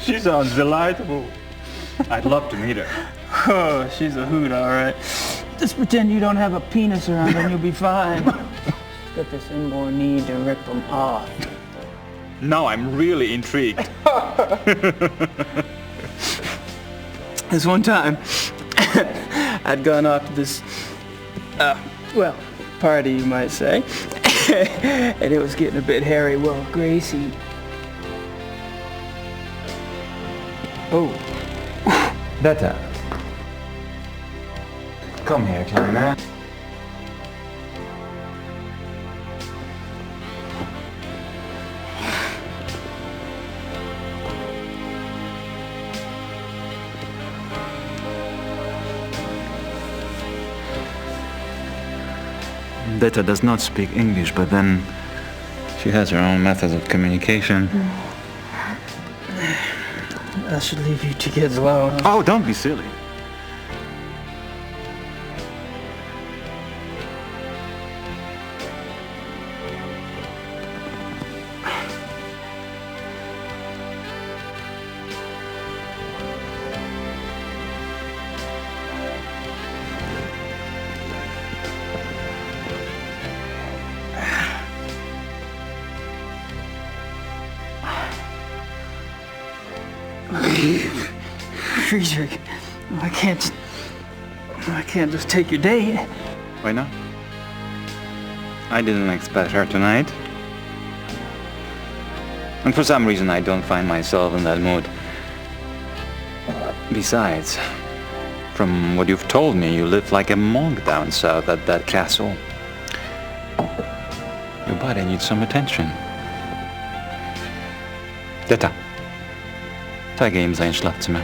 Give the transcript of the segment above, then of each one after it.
She sounds delightful. I'd love to meet her. Oh, she's a hoot, all right. Just pretend you don't have a penis around and you'll be fine. She's got this inborn need to rip them off. Now I'm really intrigued. This one time, I'd gone off to this, party, you might say. And it was getting a bit hairy. Well, Gracie... Oh. Detta. Come here, Kleine. Detta does not speak English, but then she has her own methods of communication. I should leave you two kids alone. Oh, don't be silly. Friedrich, I can't just take your date. Why not? I didn't expect her tonight. And for some reason I don't find myself in that mood. Besides, from what you've told me, you live like a monk down south at that castle. Your body needs some attention. Detta. Ta in sein Schlafzimmer.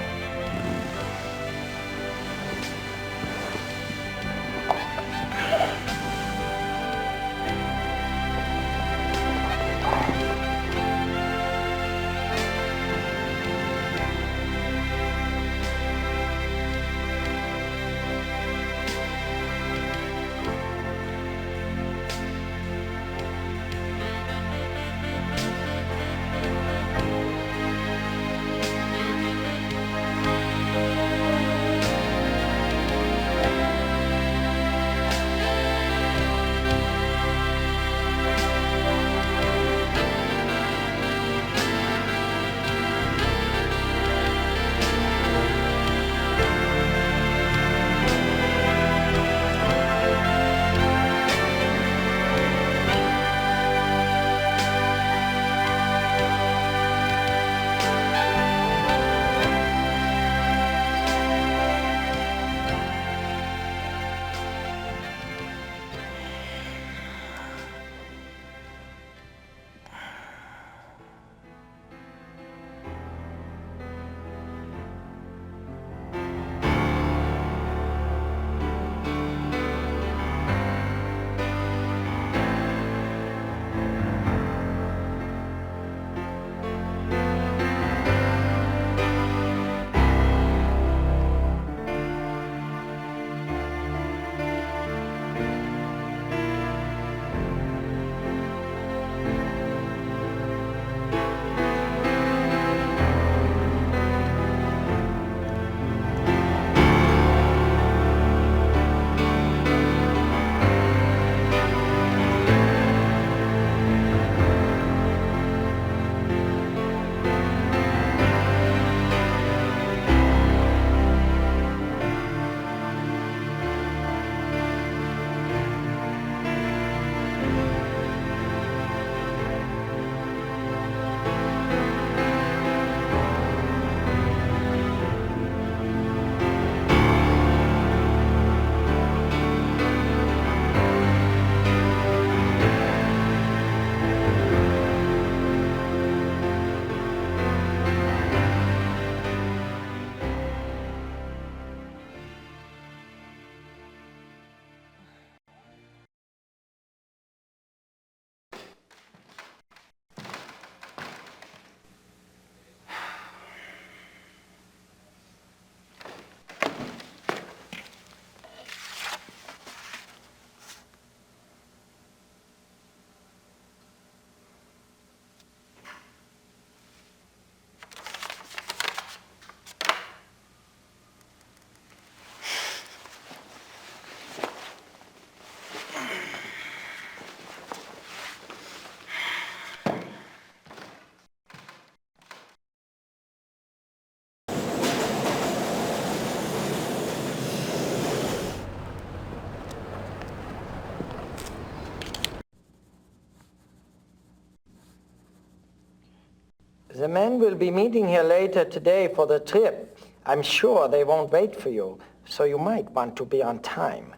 The men will be meeting here later today for the trip. I'm sure they won't wait for you, so you might want to be on time.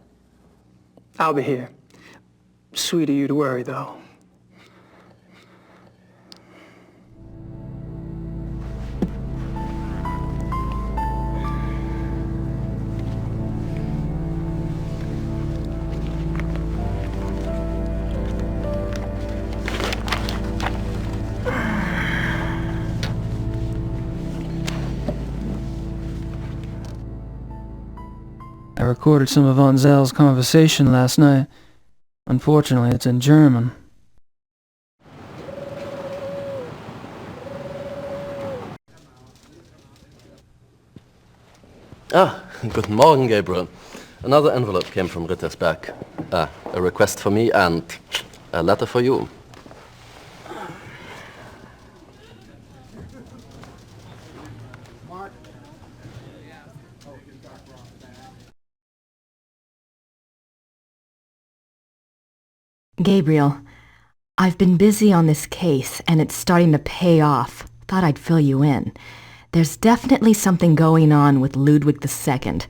I'll be here. Sweet of you to worry, though. I recorded some of Von Zell's conversation last night. Unfortunately, it's in German. Guten Morgen, Gabriel. Another envelope came from Rittersberg. A request for me and a letter for you. Gabriel, I've been busy on this case, and it's starting to pay off. Thought I'd fill you in. There's definitely something going on with Ludwig II.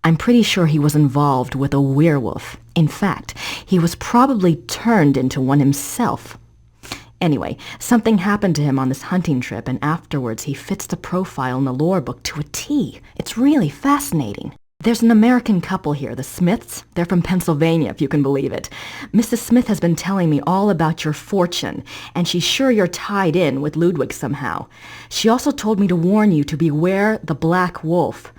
I'm pretty sure he was involved with a werewolf. In fact, he was probably turned into one himself. Anyway, something happened to him on this hunting trip, and afterwards he fits the profile in the lore book to a T. It's really fascinating. There's an American couple here, the Smiths. They're from Pennsylvania, if you can believe it. Mrs. Smith has been telling me all about your fortune, and she's sure you're tied in with Ludwig somehow. She also told me to warn you to beware the Black Wolf.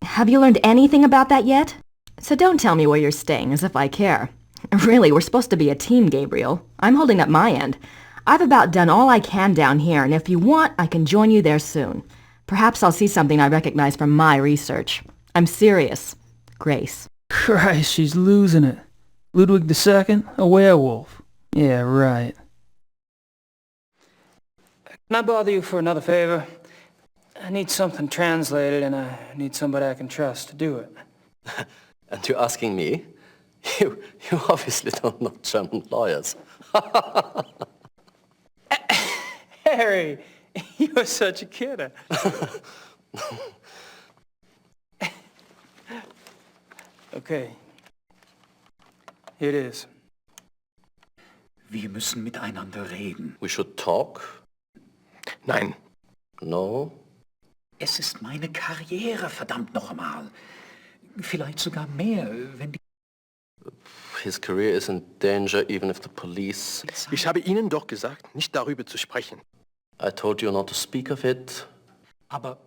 Have you learned anything about that yet? So don't tell me where you're staying, as if I care. Really, we're supposed to be a team, Gabriel. I'm holding up my end. I've about done all I can down here, and if you want, I can join you there soon. Perhaps I'll see something I recognize from my research. I'm serious. Grace. Christ, she's losing it. Ludwig II, a werewolf. Yeah, right. Can I bother you for another favor? I need something translated, and I need somebody I can trust to do it. And you're asking me? You obviously don't know German lawyers. Harry, you're such a kidder. Okay. Here it is. Wir müssen miteinander reden. We should talk? Nein. No? Es ist meine Karriere, verdammt noch einmal. Vielleicht sogar mehr, wenn die... His career is in danger even if the police... Ich habe Ihnen doch gesagt, nicht darüber zu sprechen. I told you not to speak of it. Aber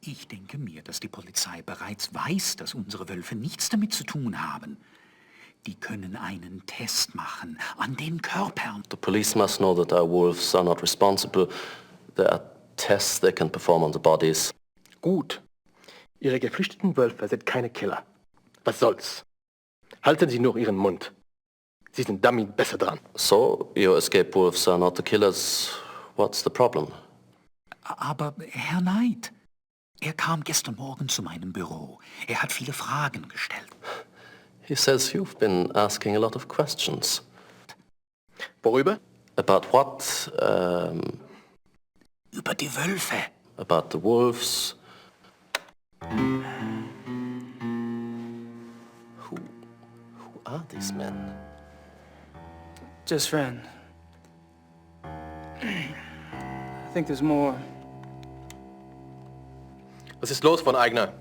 ich denke mir, dass die Polizei bereits weiß, dass unsere Wölfe nichts damit zu tun haben. Die können einen Test machen an den Körpern. The police must know that our wolves are not responsible. There are tests they can perform on the bodies. Gut. Ihre geflüchteten Wölfe sind keine Killer. Was soll's? Halten Sie nur Ihren Mund. Sie sind damit besser dran. So, your escape wolves are not the killers. What's the problem? Aber Herr Knight, er kam gestern Morgen zu meinem Büro. Er hat viele Fragen gestellt. He says you've been asking a lot of questions. Worüber? About what? Über die Wölfe. About the wolves. Who are these men? Just friends. I think there's more. Was ist los, von Aigner?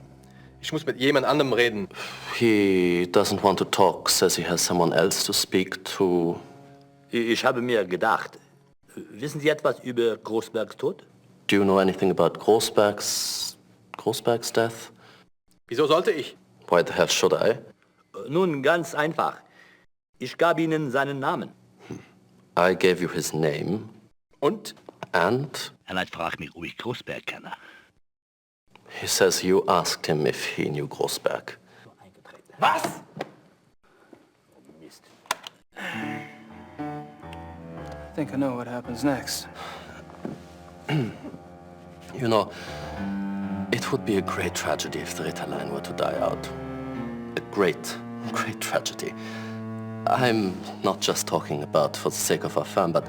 Ich muss mit jemand anderem reden. He doesn't want to talk, says he has someone else to speak to. Ich habe mir gedacht, wissen Sie etwas über Großbergs Tod? Do you know anything about Großberg's death? Wieso sollte ich? Why the hell should I? Nun, ganz einfach. Ich gab Ihnen seinen Namen. I gave you his name. Und? And? En hij vraagt mich, ob ich Großberg kenne. He says you asked him if he knew Großberg. Was? Mist. I think I know what happens next. You know, it would be a great tragedy if the Ritterline were to die out. A great, great tragedy. I'm not just talking about for the sake of our firm, but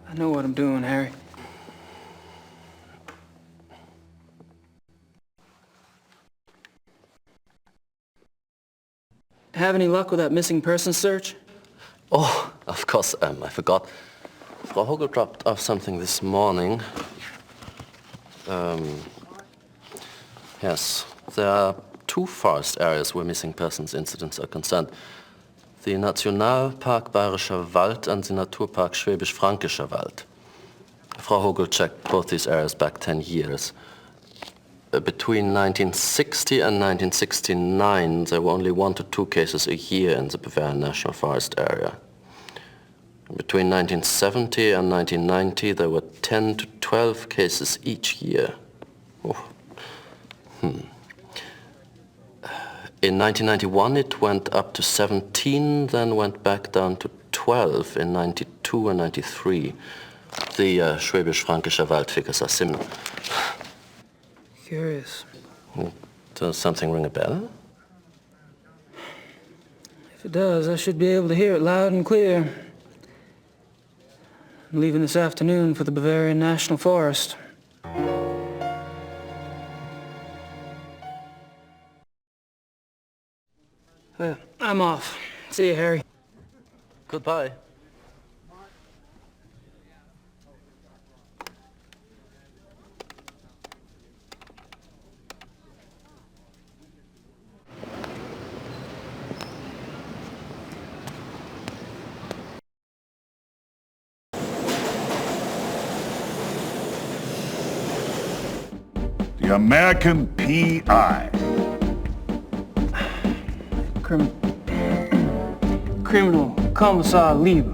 I know what I'm doing, Harry. Have any luck with that missing person search? Oh, of course, I forgot. Frau Hogel dropped off something this morning. Yes, there are 2 forest areas where missing persons incidents are concerned. The Nationalpark Bayerischer Wald and the Naturpark Schwäbisch-Fränkischer Wald. Frau Hogel checked both these areas back 10 years. Between 1960 and 1969, there were only 1 to 2 cases a year in the Bavarian National Forest area. Between 1970 and 1990, there were 10 to 12 cases each year. Oh. In 1991, it went up to 17, then went back down to 12 in 92 and 93. The Schwäbisch-Fränkischer Wald figures are similar. Curious. Does something ring a bell? If it does, I should be able to hear it loud and clear. I'm leaving this afternoon for the Bavarian National Forest. Well, I'm off. See you, Harry. Goodbye. The American P.I. Criminal Commissar Lieber.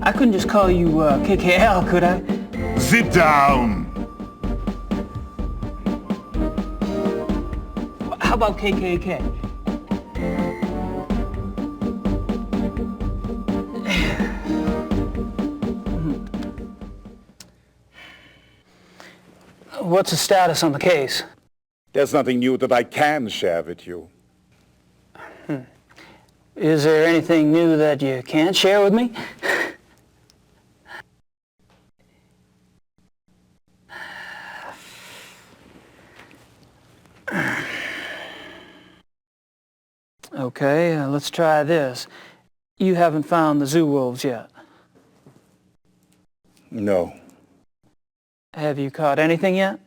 I couldn't just call you KKL, could I? Sit down. How about KKK? What's the status on the case? There's nothing new that I can share with you. Is there anything new that you can't share with me? Okay, let's try this. You haven't found the zoo wolves yet. No. Have you caught anything yet?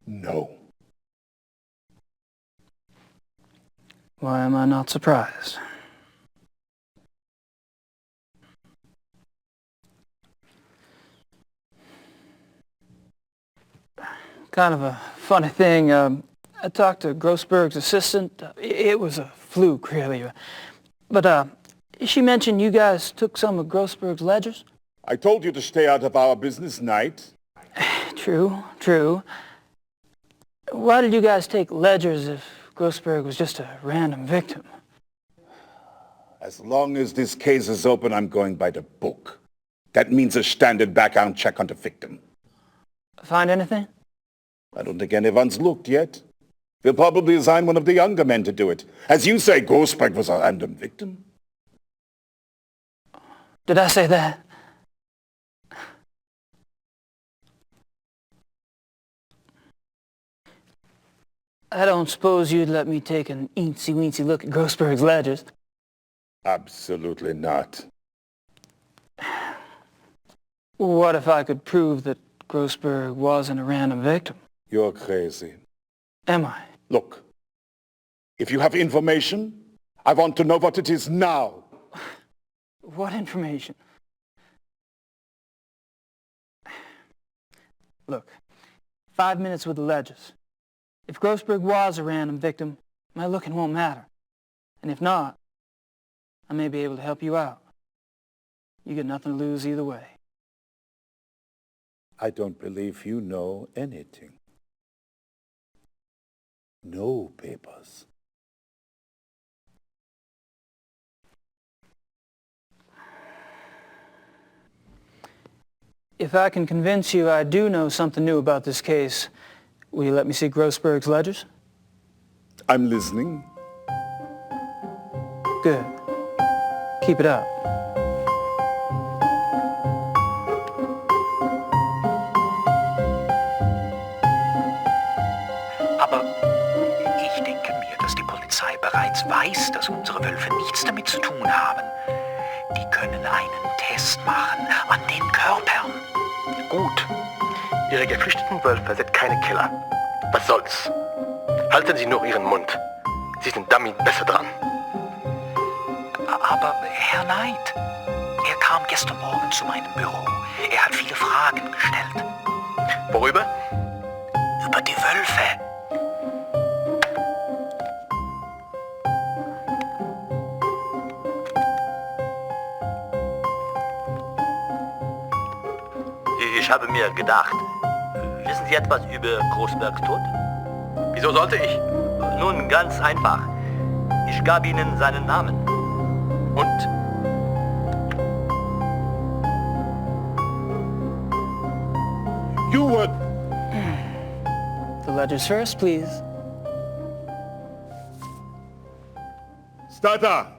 No. Why am I not surprised? Kind of a funny thing. I talked to Grossberg's assistant. It was a fluke, really. But she mentioned you guys took some of Grossberg's ledgers? I told you to stay out of our business, Knight. True, true. Why did you guys take ledgers if Grossberg was just a random victim? As long as this case is open, I'm going by the book. That means a standard background check on the victim. Find anything? I don't think anyone's looked yet. We'll probably assign one of the younger men to do it. As you say, Grossberg was a random victim. Did I say that? I don't suppose you'd let me take an eensy-weensy look at Grossberg's ledgers. Absolutely not. What if I could prove that Grossberg wasn't a random victim? You're crazy. Am I? Look, if you have information, I want to know what it is now. What information? Look, 5 minutes with the ledgers. If Grossberg was a random victim, my looking won't matter. And if not, I may be able to help you out. You get nothing to lose either way. I don't believe you know anything. No papers. If I can convince you I do know something new about this case, will you let me see Grossberg's ledgers? I'm listening. Good. Keep it up. Aber ich denke mir, dass die Polizei bereits weiß, dass unsere Wölfe nichts damit zu tun haben. Die können einen Test machen an den Körpern. Gut. Ihre geflüchteten Wölfe sind keine Killer. Was soll's? Halten Sie nur Ihren Mund. Sie sind damit besser dran. Aber Herr Knight, er kam gestern Morgen zu meinem Büro. Er hat viele Fragen gestellt. Worüber? Über die Wölfe. Ich habe mir gedacht, wissen Sie etwas über Großbergs Tod? Wieso sollte ich? Nun, ganz einfach. Ich gab Ihnen seinen Namen. Und? You were... The ledgers first, please. Starter,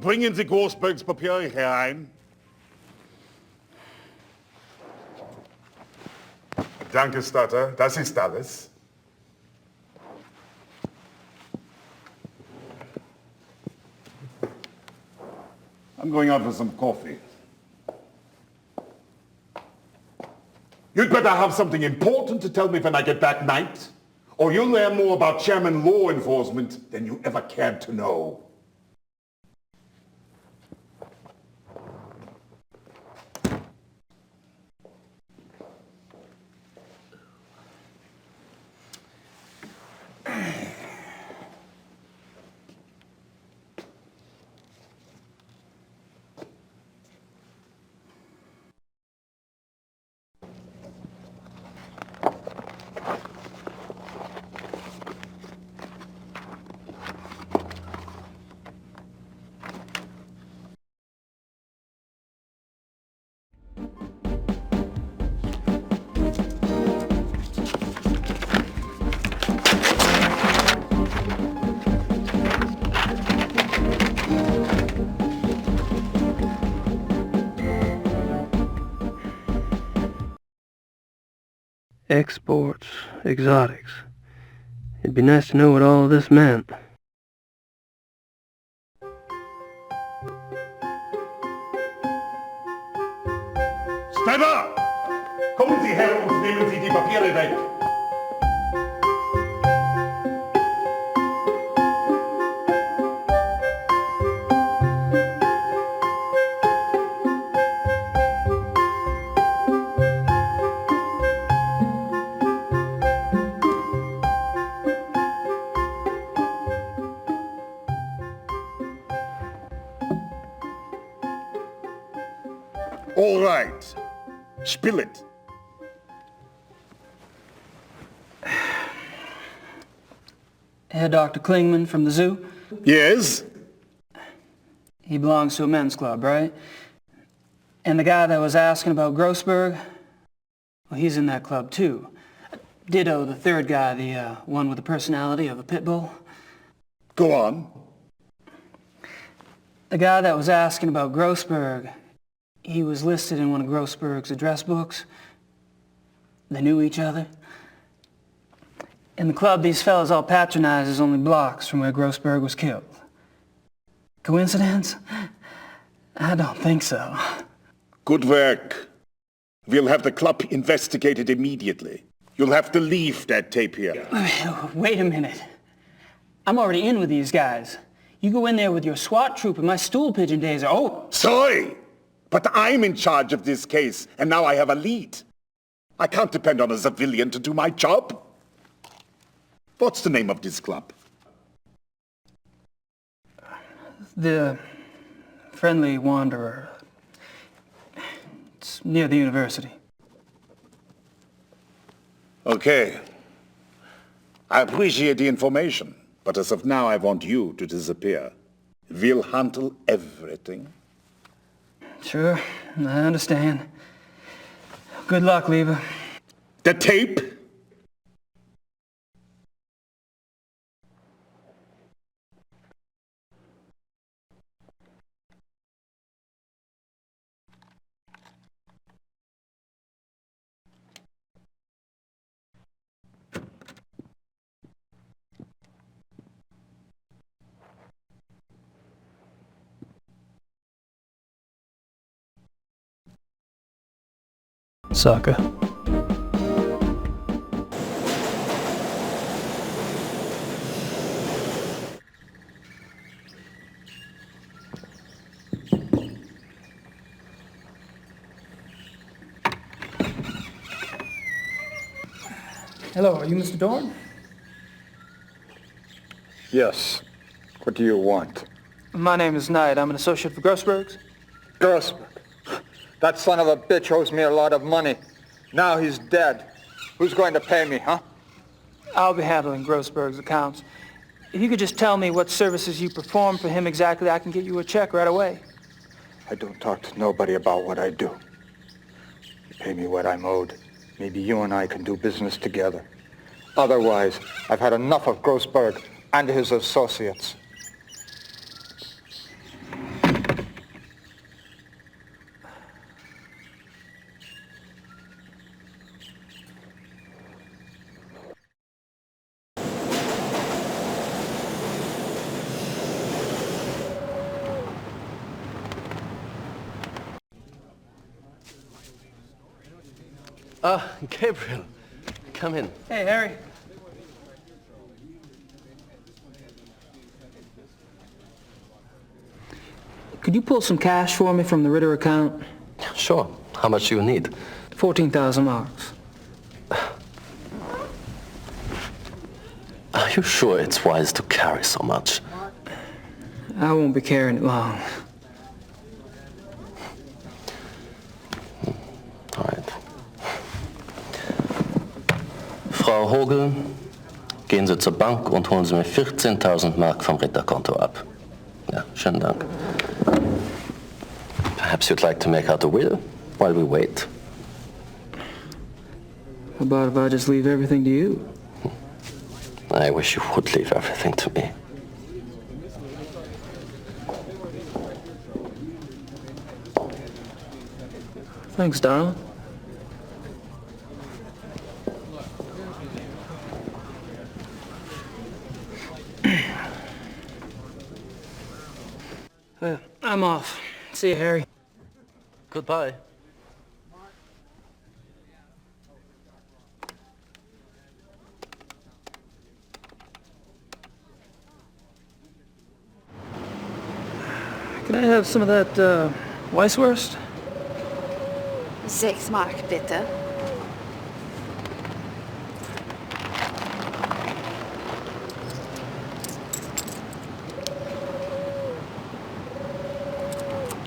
bringen Sie Großbergs Papiere herein. Danke, Starter. Das ist alles. I'm going out for some coffee. You'd better have something important to tell me when I get back, Knight, or you'll learn more about Chairman law enforcement than you ever cared to know. Exports, exotics. It'd be nice to know what all this meant. Steiner! Kommen Sie her und nehmen Sie die Papiere weg. All right. Spill it. Herr Dr. Klingman from the zoo? Yes? He belongs to a men's club, right? And the guy that was asking about Grossberg, well, he's in that club too. Ditto the third guy, the one with the personality of a pit bull. Go on. The guy that was asking about Grossberg, he was listed in one of Grossberg's address books. They knew each other. In the club these fellas all patronize is only blocks from where Grossberg was killed. Coincidence? I don't think so. Good work. We'll have the club investigated immediately. You'll have to leave that tape here. Wait a minute. I'm already in with these guys. You go in there with your SWAT troop and my stool pigeon days are over. Sorry, but I'm in charge of this case, and now I have a lead. I can't depend on a civilian to do my job. What's the name of this club? The Friendly Wanderer. It's near the university. Okay. I appreciate the information, but as of now I want you to disappear. We'll handle everything. Sure, I understand. Good luck, Lieber. The tape? Sucker. Hello, are you Mr. Dorn? Yes. What do you want? My name is Knight. I'm an associate for Grossberg's. Grossberg. That son of a bitch owes me a lot of money. Now he's dead. Who's going to pay me, huh? I'll be handling Grossberg's accounts. If you could just tell me what services you perform for him exactly, I can get you a check right away. I don't talk to nobody about what I do. You pay me what I'm owed. Maybe you and I can do business together. Otherwise, I've had enough of Grossberg and his associates. Ah, Gabriel, come in. Hey, Harry. Could you pull some cash for me from the Ritter account? Sure. How much do you need? 14,000 marks. Are you sure it's wise to carry so much? I won't be carrying it long. All right. Frau Hogel, gehen Sie zur Bank und holen Sie mir 14.000 Mark vom Ritterkonto ab. Ja, schönen Dank. Perhaps you'd like to make out a will while we wait. How about if I just leave everything to you? I wish you would leave everything to me. Thanks, darling. I'm off. See you, Harry. Goodbye. Can I have some of that, Weisswurst? 6 Mark, bitte.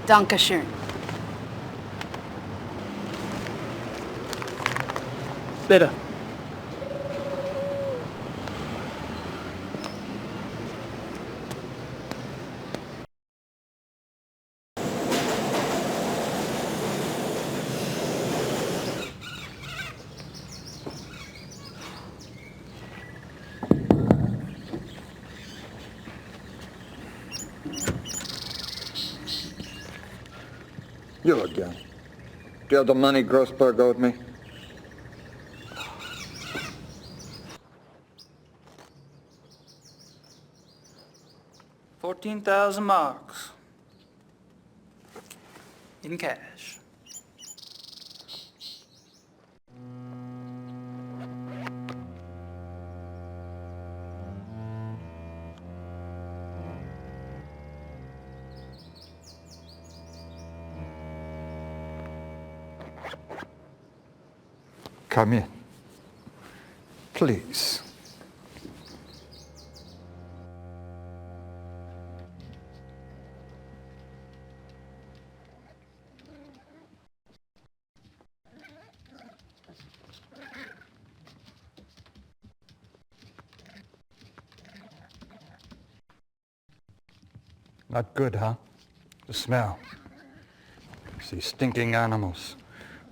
Dankeschön. Bitte. You again. Do you have the money Grossberg owed me? $14,000 marks. In cash. Come in. Please. Not good, huh? The smell. These stinking animals.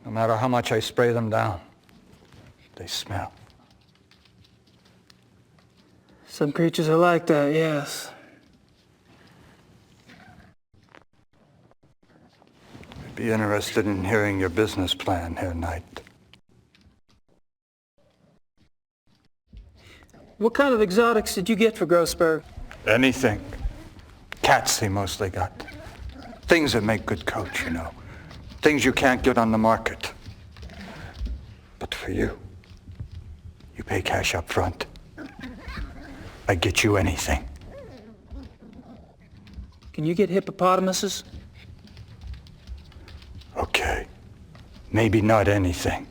No matter how much I spray them down, they smell. Some creatures are like that, yes. I'd be interested in hearing your business plan, Herr Knight. What kind of exotics did you get for Grossberg? Anything. Cats he mostly got. Things that make good coats, you know. Things you can't get on the market. for you. You pay cash up front. I get you anything. Can you get hippopotamuses? Okay. Maybe not anything,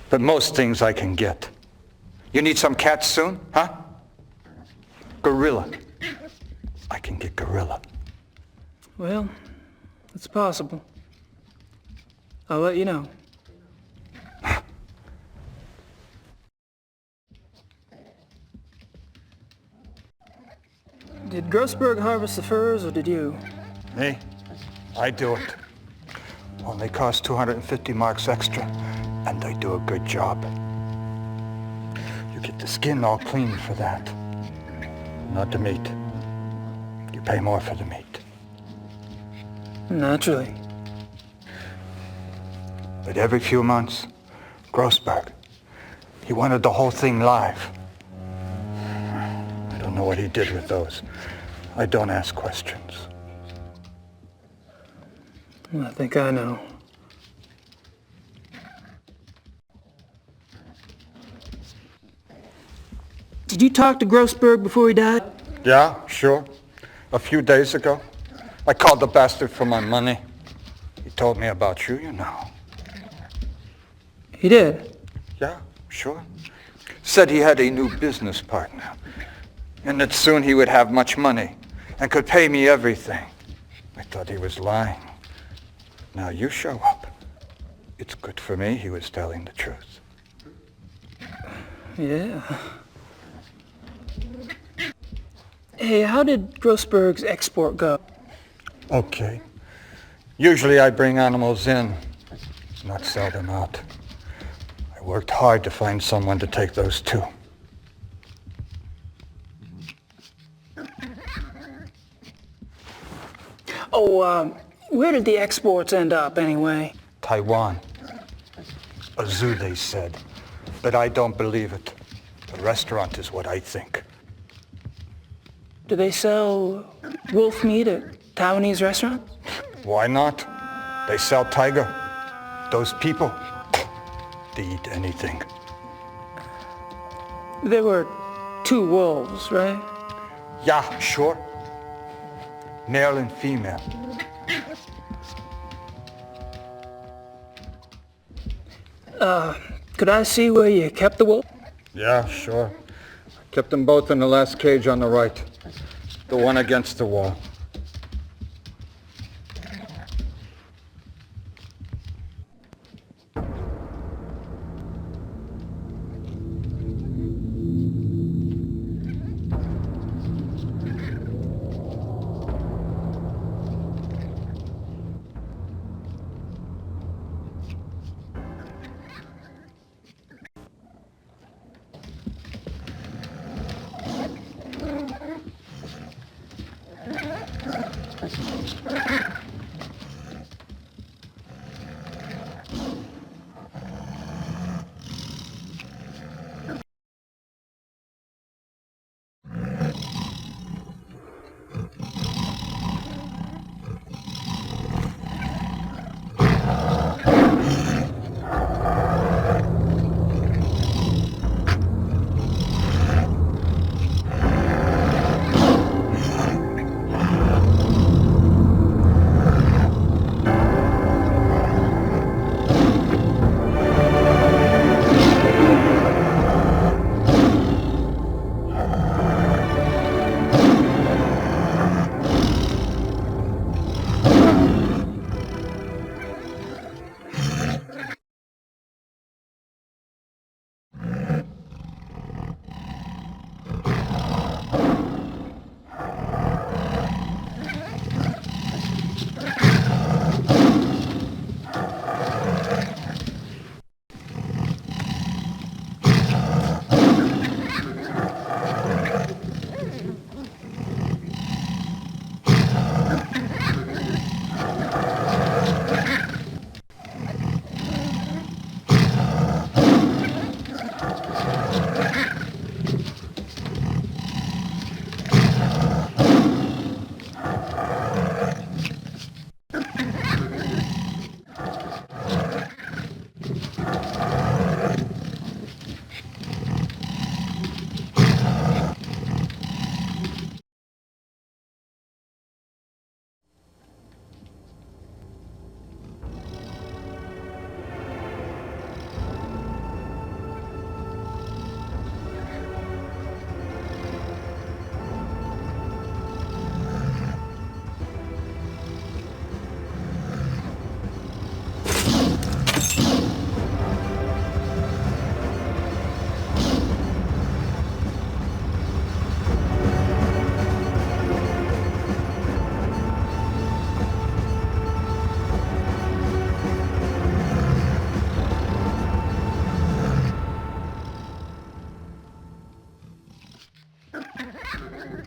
but most things I can get. You need some cats soon, huh? Gorilla. I can get gorilla. Well, it's possible. I'll let you know. Did Grossberg harvest the furs, or did you? Me? I do it. Only cost 250 marks extra, and I do a good job. You get the skin all clean for that. Not the meat. You pay more for the meat. Naturally. But every few months, Grossberg, he wanted the whole thing live. I don't know what he did with those. I don't ask questions. I think I know. Did you talk to Grossberg before he died? Yeah, sure. A few days ago. I called the bastard for my money. He told me about you, you know. He did? Yeah, sure. Said he had a new business partner, and that soon he would have much money and could pay me everything. I thought he was lying. Now you show up. It's good for me he was telling the truth. Yeah. Hey, how did Grossberg's export go? Okay. Usually I bring animals in, not sell them out. I worked hard to find someone to take those too. Oh, where did the exports end up anyway? Taiwan. A zoo, they said. But I don't believe it. The restaurant is what I think. Do they sell wolf meat at Taiwanese restaurants? Why not? They sell tiger. Those people, they eat anything. There were 2 wolves, right? Yeah, sure. Male and female. Could I see where you kept the wolf? Yeah, sure. Kept them both in the last cage on the right. The one against the wall.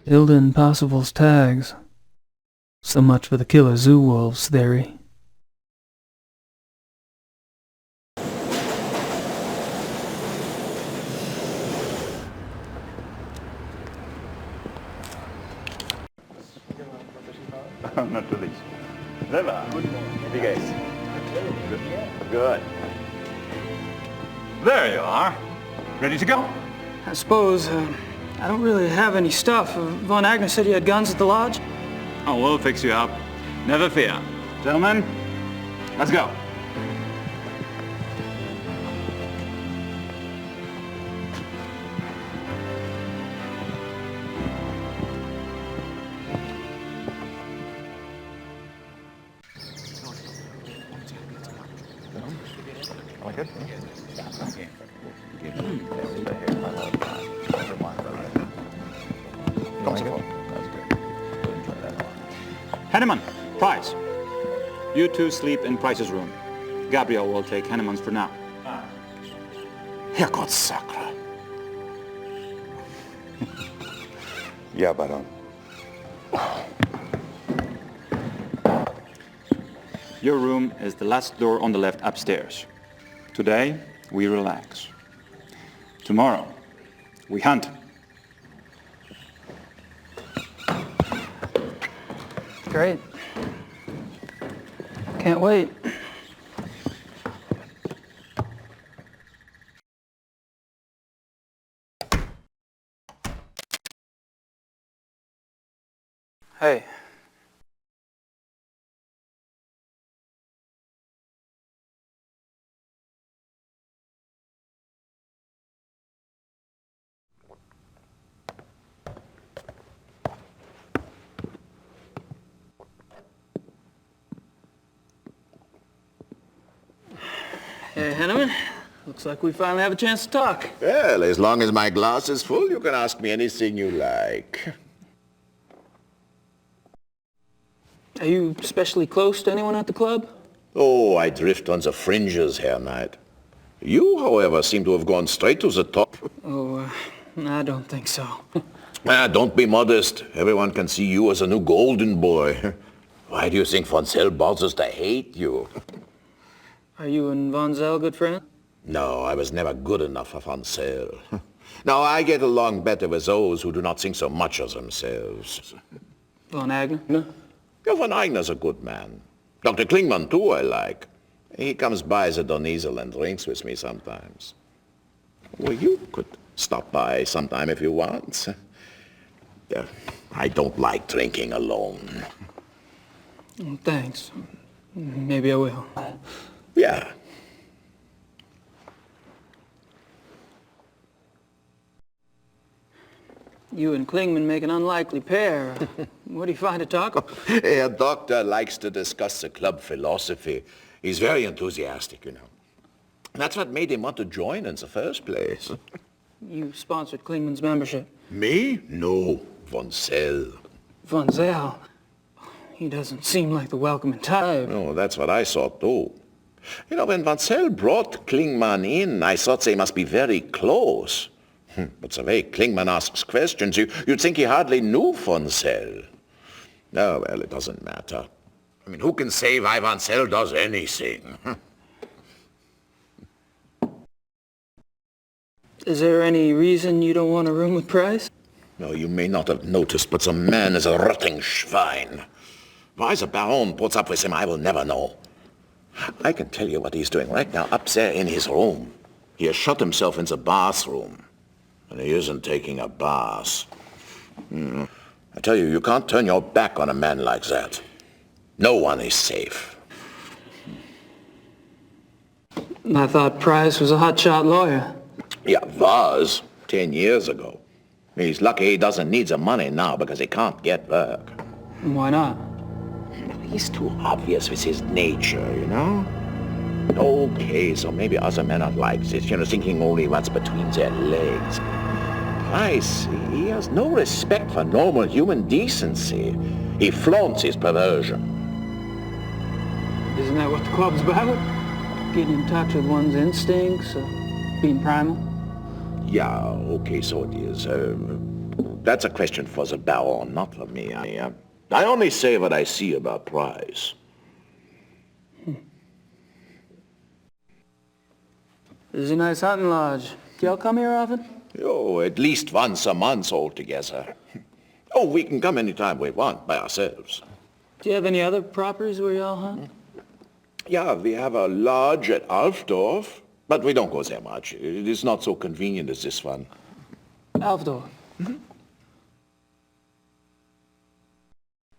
Hilda and Parsifal's tags. So much for the killer zoo wolves theory. Natürlich. Clever. Wie geht's? Good. There you are. Ready to go? I suppose, I don't really have any stuff. Von Agner said you had guns at the lodge? Oh, we'll fix you up. Never fear. Gentlemen, let's go. Henneman, Price. You two sleep in Price's room. Gabriel will take Henneman's for now. Herrgott Sakra. Ja, Baron. Your room is the last door on the left upstairs. Today, we relax. Tomorrow, we hunt. Great. Can't wait. Hey. Hey, Henneman. Looks like we finally have a chance to talk. Well, as long as my glass is full, you can ask me anything you like. Are you especially close to anyone at the club? Oh, I drift on the fringes, Herr Knight. You, however, seem to have gone straight to the top. Oh, I don't think so. Don't be modest. Everyone can see you as a new golden boy. Why do you think von Zell bothers to hate you? Are you and Von Zell good friends? No, I was never good enough for von Zell. No, I get along better with those who do not think so much of themselves. Von Agner? No. Yeah, von Agner's a good man. Dr. Klingman, too, I like. He comes by the Doneasel and drinks with me sometimes. Well, you could stop by sometime if you want. I don't like drinking alone. Thanks. Maybe I will. Yeah. You and Klingman make an unlikely pair. What do you find to talk about? Herr Doctor likes to discuss the club philosophy. He's very enthusiastic, you know. That's what made him want to join in the first place. You sponsored Klingman's membership. Me? No. Von Zell. Von Zell? He doesn't seem like the welcoming type. Oh, that's what I thought, too. You know, when Von Zell brought Klingman in, I thought they must be very close. But the way Klingman asks questions, you'd think he hardly knew Von Zell. Oh, well, it doesn't matter. I mean, who can say why Von Zell does anything? Is there any reason you don't want a room with Price? No, you may not have noticed, but the man is a rotting Schwein. Why the Baron puts up with him, I will never know. I can tell you what he's doing right now up there in his room. He has shut himself in the bathroom. And he isn't taking a bath. I tell you, you can't turn your back on a man like that. No one is safe. I thought Price was a hotshot lawyer. Yeah, was 10 years ago. He's lucky he doesn't need the money now because he can't get work. Why not? He's too obvious with his nature, you know? Okay, so maybe other men are like this, you know, thinking only what's between their legs. Price, he has no respect for normal human decency. He flaunts his perversion. Isn't that what the club's about? Getting in touch with one's instincts, being primal? Yeah, okay, so it is. That's a question for the Baron, not for me. I only say what I see about price. This is a nice hunting lodge. Do y'all come here often? Oh, at least once a month altogether. Oh, we can come anytime we want by ourselves. Do you have any other properties where y'all hunt? Yeah, we have a lodge at Alfdorf, but we don't go there much. It is not so convenient as this one. Alfdorf? Mm-hmm.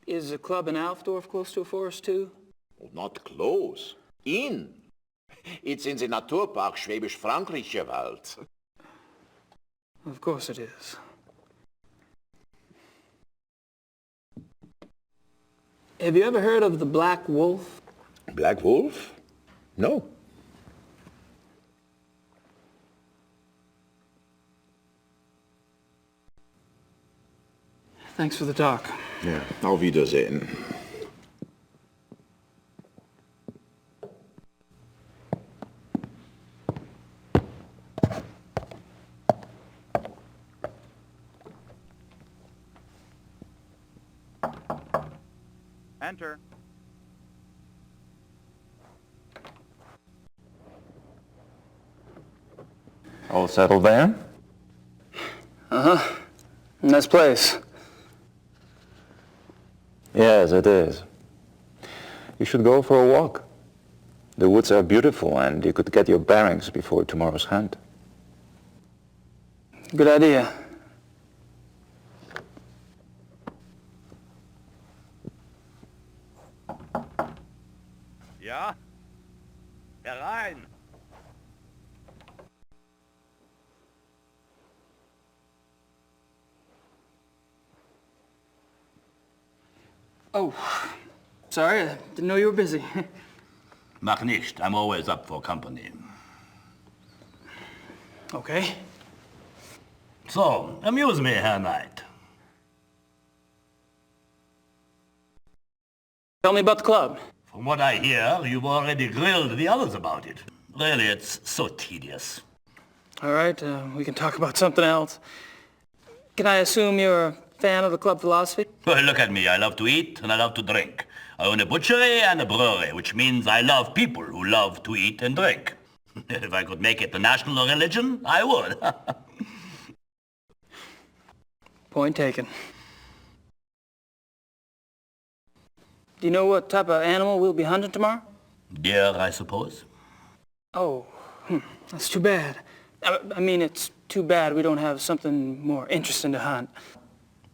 Is the club in Alfdorf close to a forest too? Oh, not close. In. It's in the Naturpark Schwäbisch-Frankrischer Wald. Of course it is. Have you ever heard of the Black Wolf? Black Wolf? No. Thanks for the talk. Ja, auf Wiedersehen. Enter. All settled there? Uh-huh. Nice place. Yes, it is. You should go for a walk. The woods are beautiful and you could get your bearings before tomorrow's hunt. Good idea. Ja? Herein! Oh, sorry, I didn't know you were busy. Mach nicht. I'm always up for company. Okay. So, amuse me, Herr Knight. Tell me about the club. From what I hear, you've already grilled the others about it. Really, it's so tedious. All right, we can talk about something else. Can I assume you're a fan of the club philosophy? Well, look at me. I love to eat and I love to drink. I own a butchery and a brewery, which means I love people who love to eat and drink. If I could make it the national religion, I would. Point taken. Do you know what type of animal we'll be hunting tomorrow? Deer, I suppose. Oh, that's too bad. I mean, it's too bad we don't have something more interesting to hunt.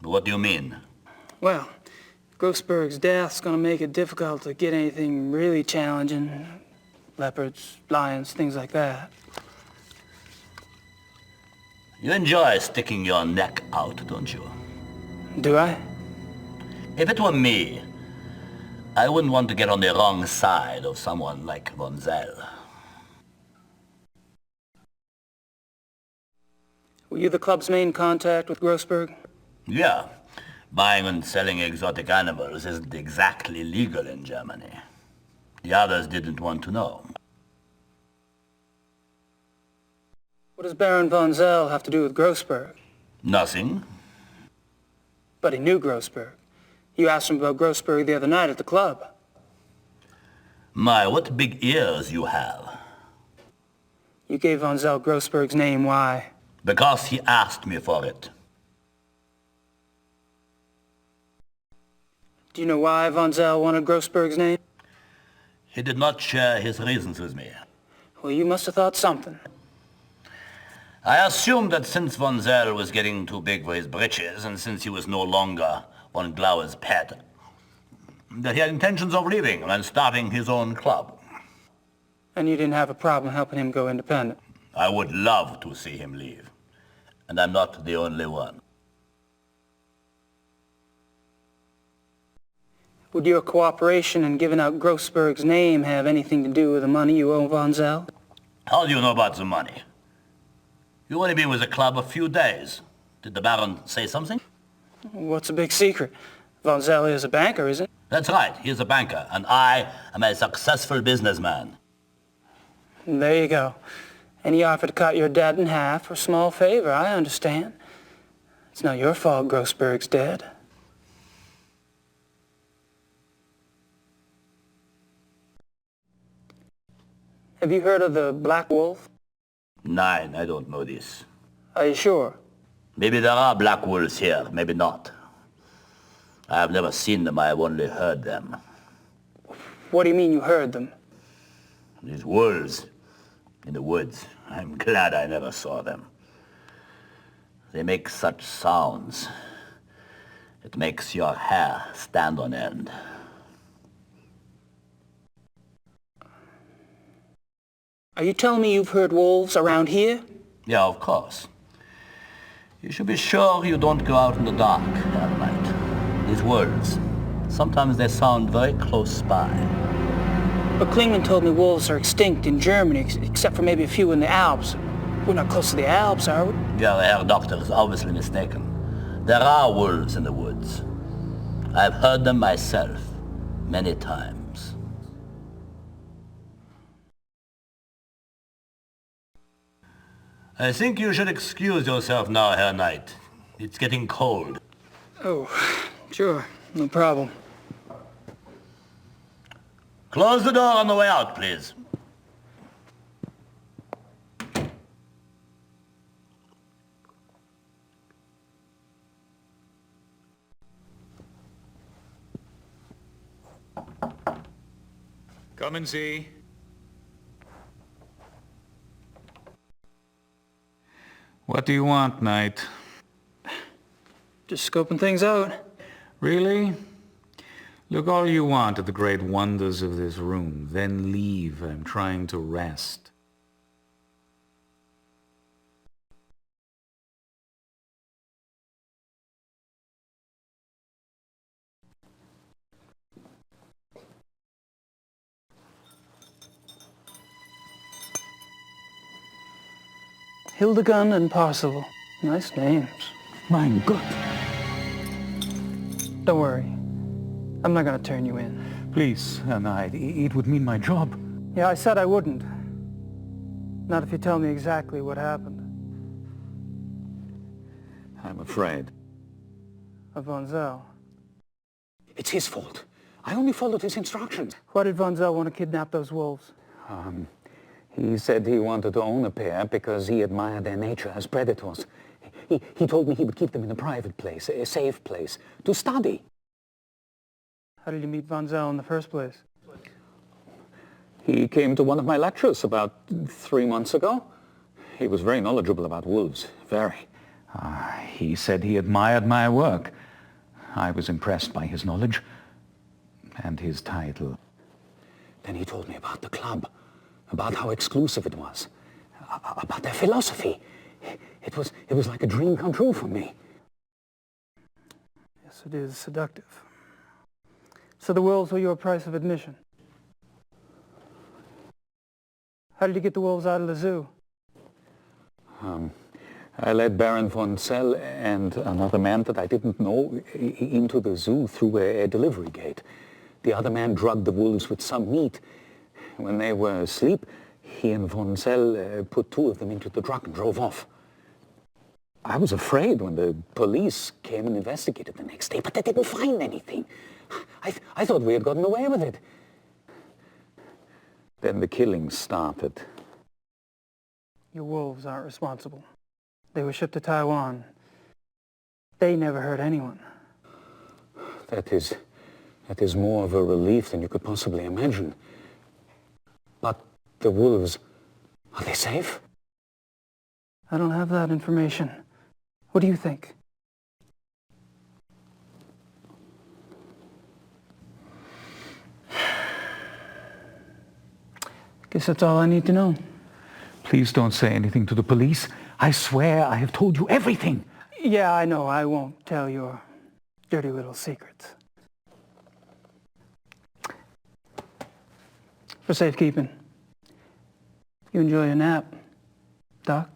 What do you mean? Well, Grossberg's death's gonna make it difficult to get anything really challenging. Leopards, lions, things like that. You enjoy sticking your neck out, don't you? Do I? If it were me, I wouldn't want to get on the wrong side of someone like Von Zell. Were you the club's main contact with Grossberg? Yeah. Buying and selling exotic animals isn't exactly legal in Germany. The others didn't want to know. What does Baron Von Zell have to do with Grossberg? Nothing. But he knew Grossberg. You asked him about Grossberg the other night at the club. My, what big ears you have. You gave Von Zell Grossberg's name, why? Because he asked me for it. Do you know why Von Zell wanted Grossberg's name? He did not share his reasons with me. Well, you must have thought something. I assumed that since Von Zell was getting too big for his britches, and since he was no longer von Glauer's pet, that he had intentions of leaving and starting his own club. And you didn't have a problem helping him go independent? I would love to see him leave. And I'm not the only one. Would your cooperation in giving out Grossberg's name have anything to do with the money you owe Von Zell? How do you know about the money? You've only been with the club a few days. Did the Baron say something? What's the big secret? Von Zell is a banker, isn't he? That's right. He is a banker, and I am a successful businessman. There you go. And he offered to cut your debt in half for a small favor, I understand. It's not your fault Grossberg's dead. Have you heard of the Black Wolf? Nein, I don't know this. Are you sure? Maybe there are black wolves here, maybe not. I have never seen them, I have only heard them. What do you mean you heard them? These wolves in the woods, I'm glad I never saw them. They make such sounds. It makes your hair stand on end. Are you telling me you've heard wolves around here? Yeah, of course. You should be sure you don't go out in the dark at night. These wolves, sometimes they sound very close by. But Klingman told me wolves are extinct in Germany, except for maybe a few in the Alps. We're not close to the Alps, are we? Yeah, the Herr Doctor is obviously mistaken. There are wolves in the woods. I've heard them myself, many times. I think you should excuse yourself now, Herr Knight. It's getting cold. Oh, sure, no problem. Close the door on the way out, please. Come and see. What do you want, Knight? Just scoping things out. Really? Look all you want at the great wonders of this room, then leave. I'm trying to rest. Hildegund and Parzival. Nice names. Mein Gott. Don't worry. I'm not gonna turn you in. Please, Herr Knight, it would mean my job. Yeah, I said I wouldn't. Not if you tell me exactly what happened. I'm afraid. Of Von Zell. It's his fault. I only followed his instructions. Why did Von Zell want to kidnap those wolves? He said he wanted to own a pair because he admired their nature as predators. He told me he would keep them in a private place, a safe place, to study. How did you meet Von Zell in the first place? He came to one of my lectures about 3 months ago. He was very knowledgeable about wolves, very. He said he admired my work. I was impressed by his knowledge and his title. Then he told me about the club, about how exclusive it was, about their philosophy. It was like a dream come true for me. Yes, it is seductive. So the wolves were your price of admission. How did you get the wolves out of the zoo? I led Baron von Zell and another man that I didn't know into the zoo through a delivery gate. The other man drugged the wolves with some meat. When they were asleep, he and von Zell put 2 of them into the truck and drove off. I was afraid when the police came and investigated the next day, but they didn't find anything. I thought we had gotten away with it. Then the killings started. Your wolves aren't responsible. They were shipped to Taiwan. They never hurt anyone. That is more of a relief than you could possibly imagine. But the wolves, are they safe? I don't have that information. What do you think? Guess that's all I need to know. Please don't say anything to the police. I swear I have told you everything. Yeah, I know. I won't tell your dirty little secrets. For safekeeping. You enjoy a nap, Doc?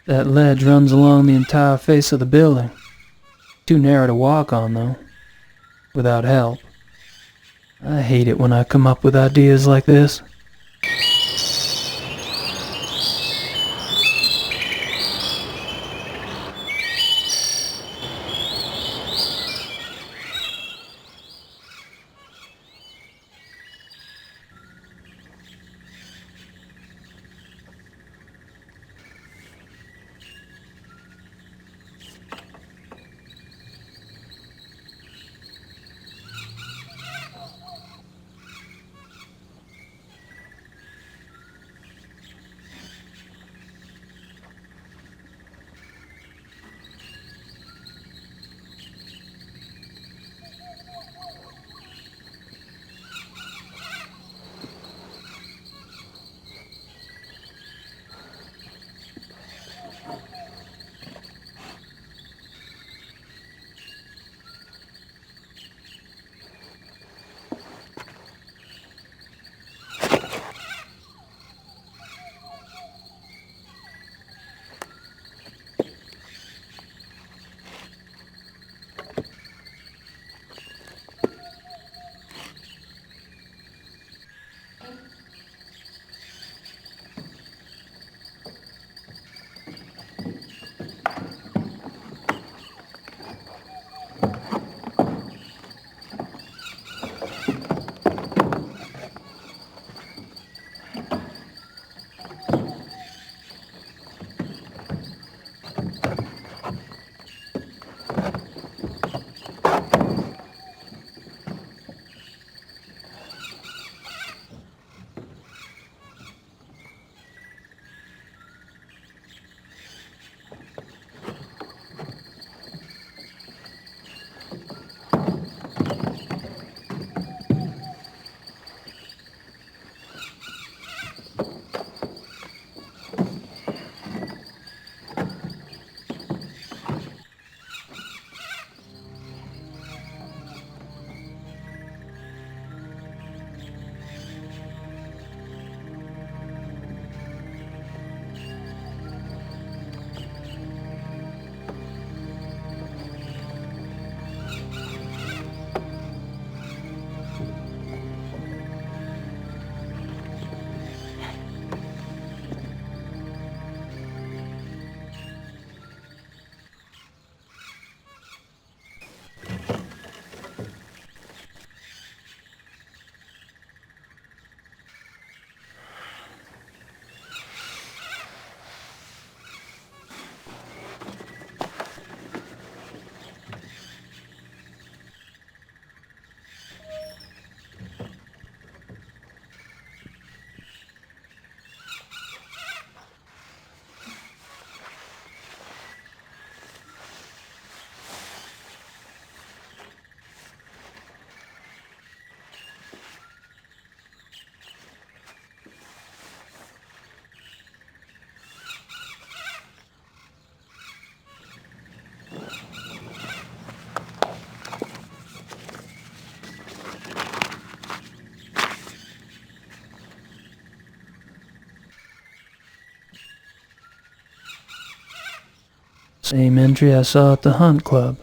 That ledge runs along the entire face of the building. Too narrow to walk on, though. Without help. I hate it when I come up with ideas like this. Same entry I saw at the Hunt Club.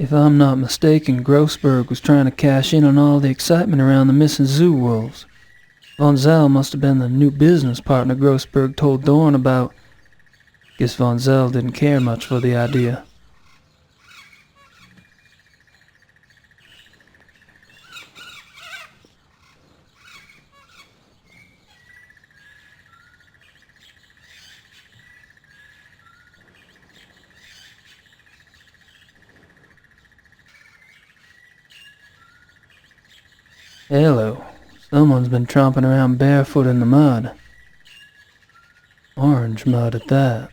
If I'm not mistaken, Grossberg was trying to cash in on all the excitement around the missing zoo wolves. Von Zell must have been the new business partner Grossberg told Dorn about. Guess Von Zell didn't care much for the idea. Hello. Someone's been tromping around barefoot in the mud. Orange mud at that.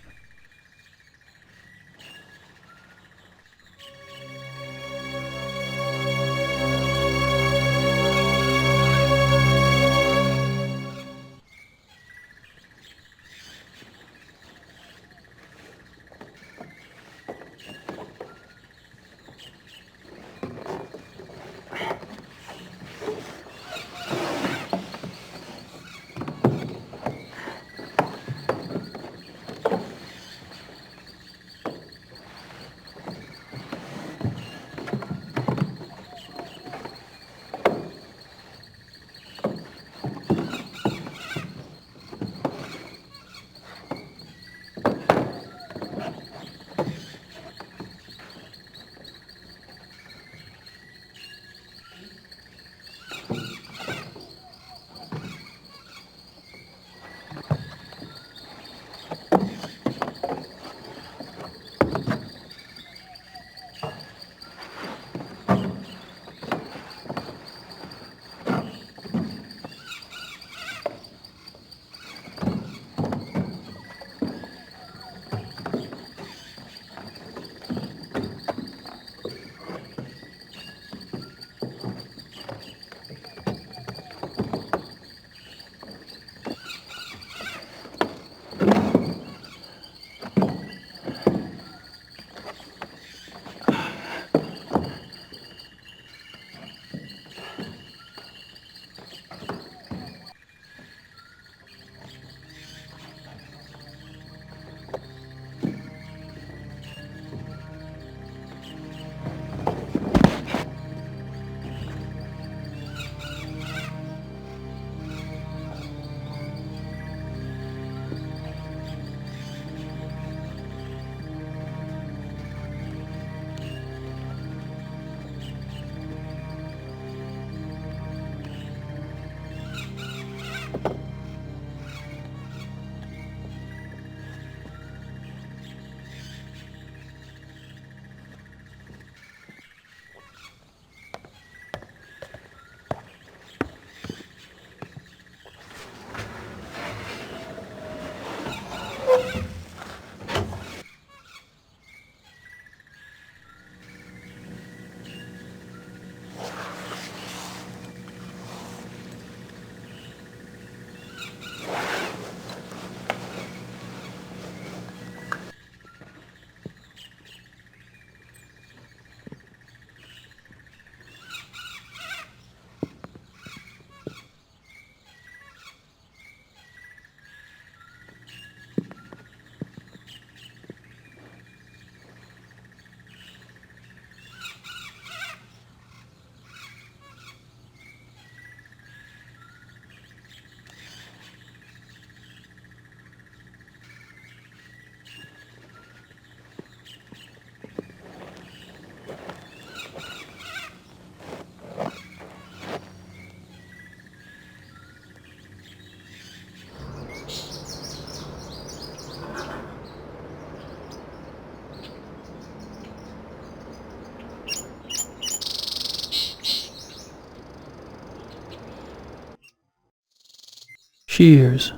Shears.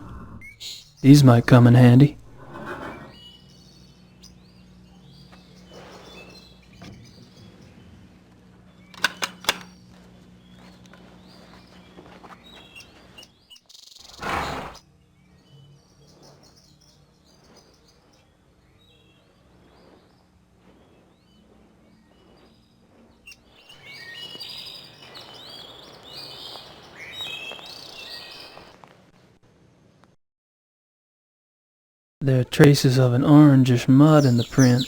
These might come in handy. There are traces of an orangish mud in the print.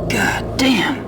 God damn!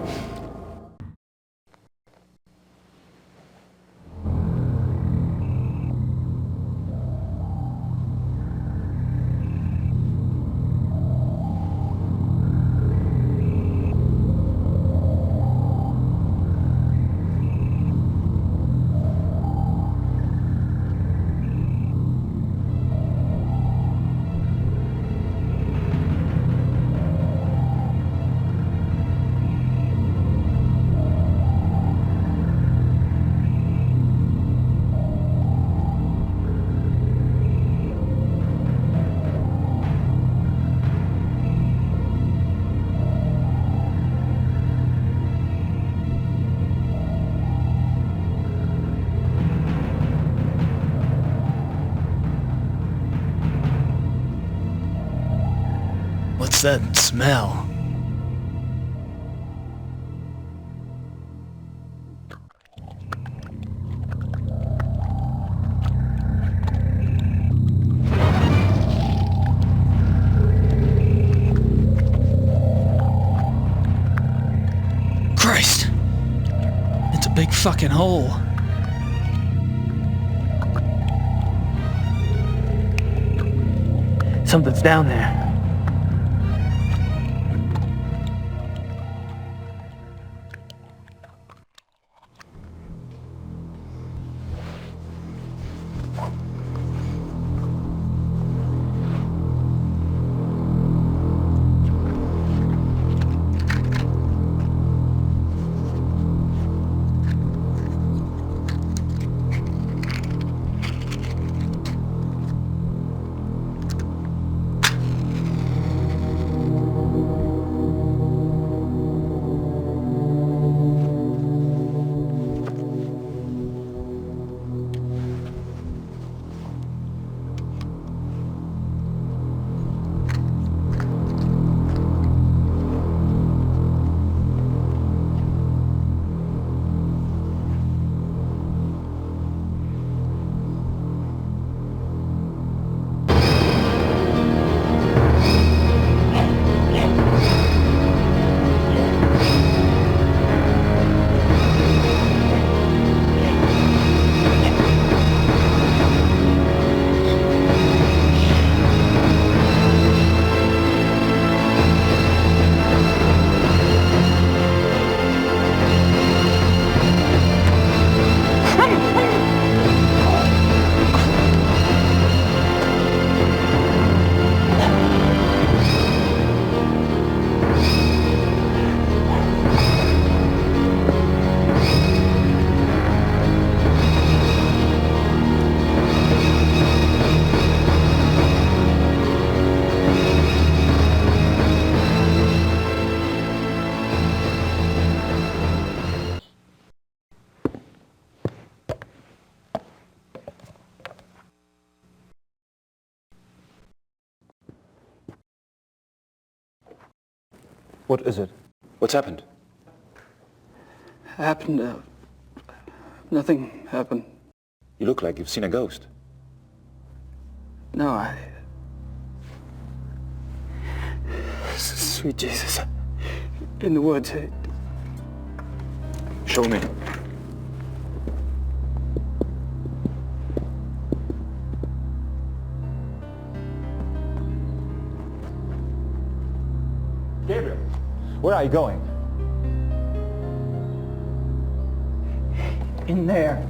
What's that smell? Christ! It's a big fucking hole. Something's down there. What is it? What's happened? Nothing happened. You look like you've seen a ghost. No, Sweet Jesus. In the woods. Show me. Gabriel, where are you going? In there.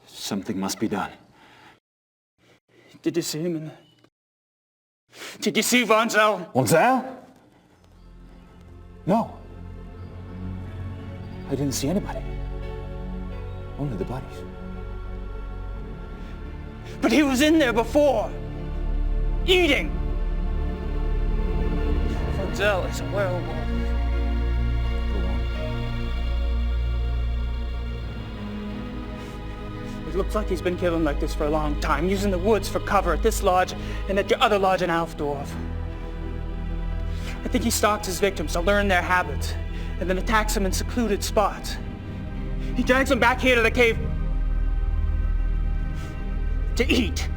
Something must be done. Did you see him Did you see Von Zell? Von Zell? No. I didn't see anybody. Only the bodies. But he was in there before. Eating. Von Zell is a werewolf. It looks like he's been killing like this for a long time, using the woods for cover at this lodge and at your other lodge in Alfdorf. I think he stalks his victims to learn their habits, and then attacks them in secluded spots. He drags them back here to the cave to eat.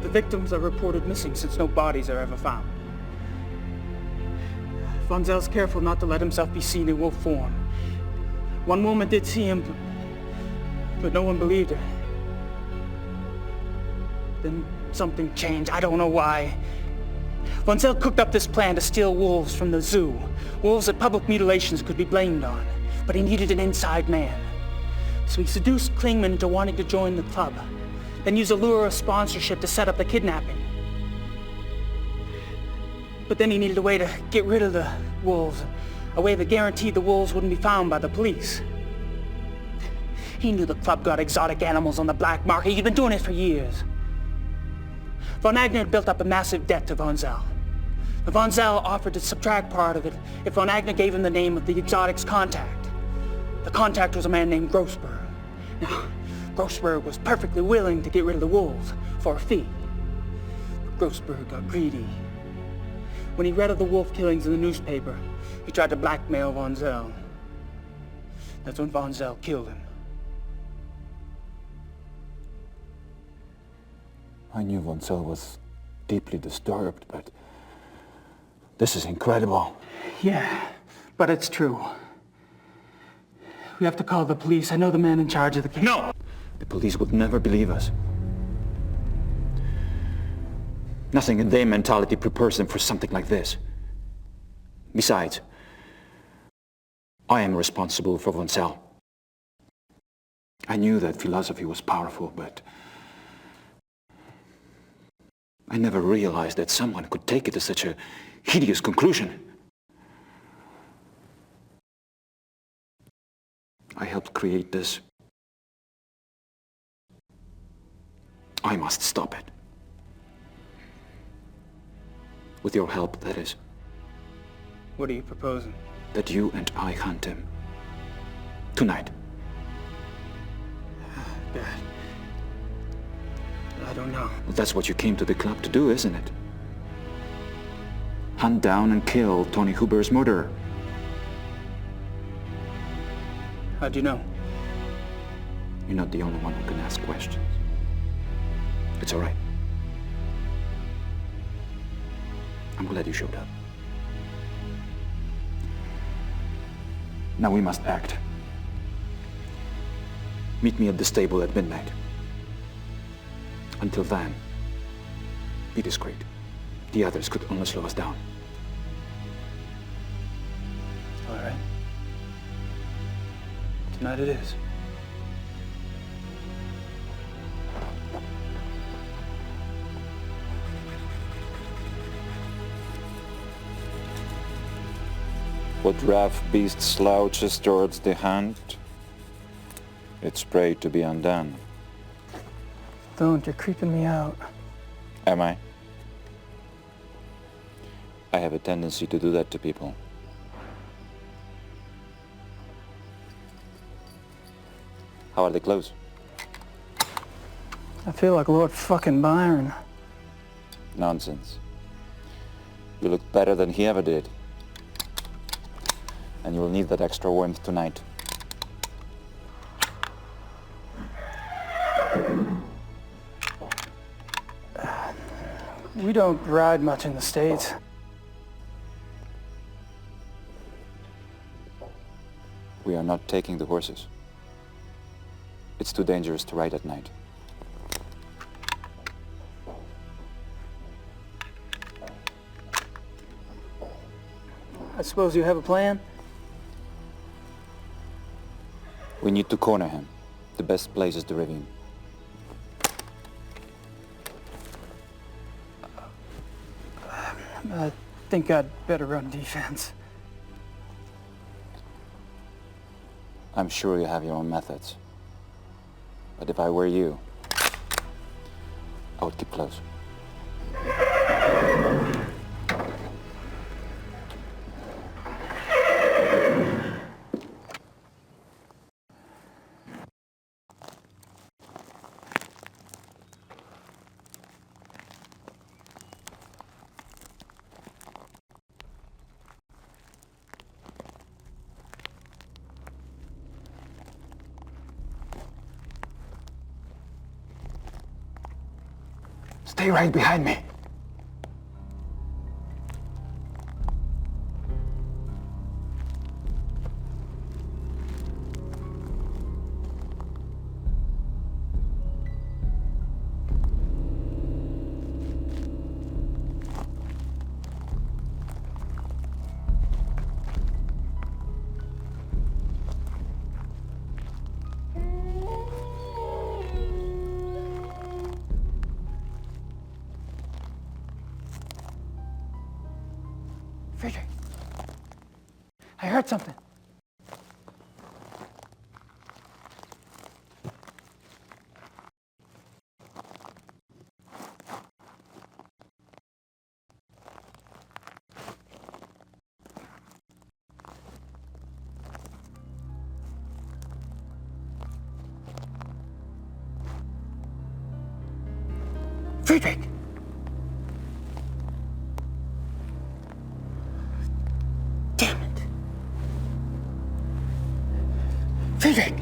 The victims are reported missing since no bodies are ever found. Von Zell's careful not to let himself be seen in wolf form. One woman did see him, but no one believed her. Then something changed. I don't know why. Von Zell cooked up this plan to steal wolves from the zoo. Wolves that public mutilations could be blamed on. But he needed an inside man. So he seduced Klingman into wanting to join the club, then used a lure of sponsorship to set up the kidnapping. But then he needed a way to get rid of the wolves, a way that guaranteed the wolves wouldn't be found by the police. He knew the club got exotic animals on the black market. He'd been doing it for years. Von Agner had built up a massive debt to Von Zell. Von Zell offered to subtract part of it if Von Agner gave him the name of the exotic's contact. The contact was a man named Grossberg. Now, Grossberg was perfectly willing to get rid of the wolves for a fee. But Grossberg got greedy. When he read of the wolf killings in the newspaper, he tried to blackmail Von Zell. That's when Von Zell killed him. I knew Von Zell was deeply disturbed, but this is incredible. Yeah, but it's true. We have to call the police. I know the man in charge of the case. No! The police would never believe us. Nothing in their mentality prepares them for something like this. Besides, I am responsible for Von Zell. I knew that philosophy was powerful, but I never realized that someone could take it to such a hideous conclusion. I helped create this. I must stop it. With your help, that is. What are you proposing? That you and I hunt him. Tonight. Dad. I don't know. Well, that's what you came to the club to do, isn't it? Hunt down and kill Tony Huber's murderer. How'd you know? You're not the only one who can ask questions. It's all right. I'm glad you showed up. Now we must act. Meet me at the stable at midnight. Until then, be discreet. The others could only slow us down. All right. Tonight it is. What rough beast slouches towards the hunt, it's prey to be undone. Don't, you're creeping me out. Am I? I have a tendency to do that to people. How are the clothes? I feel like Lord fucking Byron. Nonsense. You look better than he ever did. And you will need that extra warmth tonight. We don't ride much in the States. We are not taking the horses. It's too dangerous to ride at night. I suppose you have a plan? We need to corner him. The best place is the ravine. I think I'd better run defense. I'm sure you have your own methods. But if I were you, I would keep close. Stay right behind me. Friedrich, I heard something. Friedrich! Damn it! Friedrich!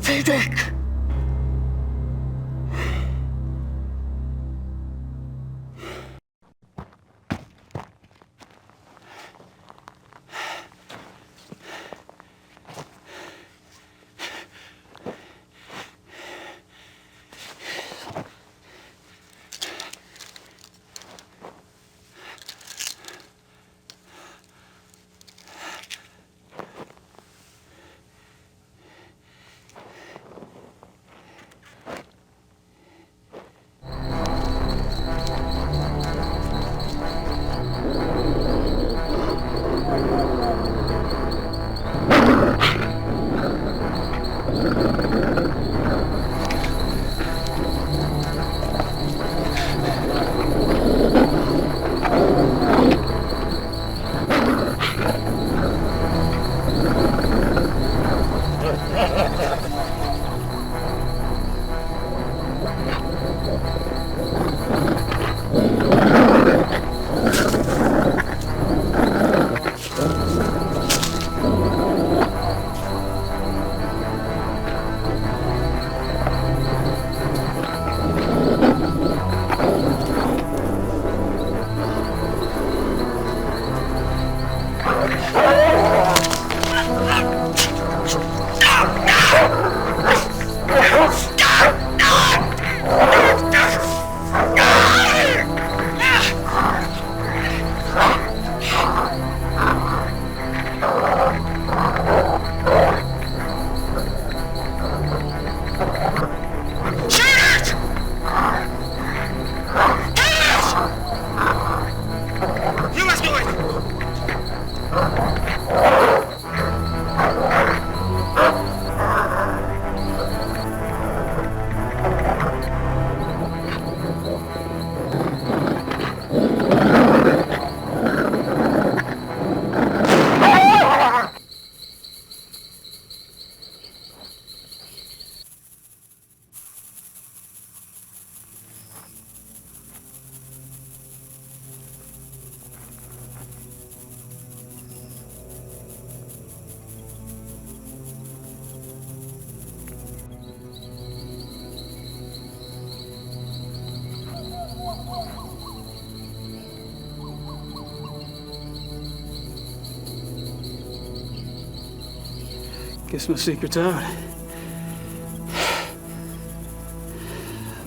Friedrich! Guess my secret's out.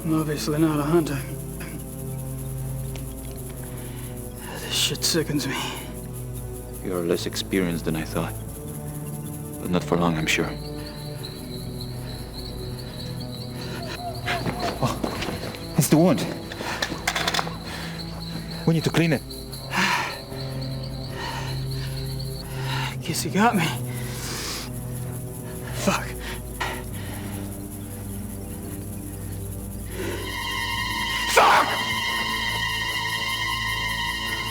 I'm obviously not a hunter. This shit sickens me. You're less experienced than I thought. But not for long, I'm sure. Oh, it's the wound. We need to clean it. Guess he got me. Fuck. Fuck!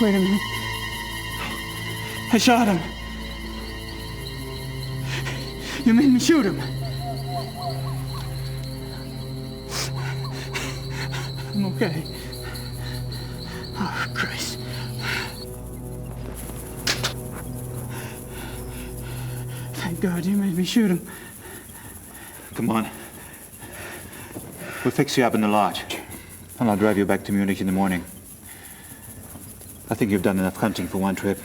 Wait a minute. I shot him. You made me shoot him. I'm okay. Oh, Christ. Thank God you made me shoot him. Come on. We'll fix you up in the lodge. And I'll drive you back to Munich in the morning. I think you've done enough hunting for one trip.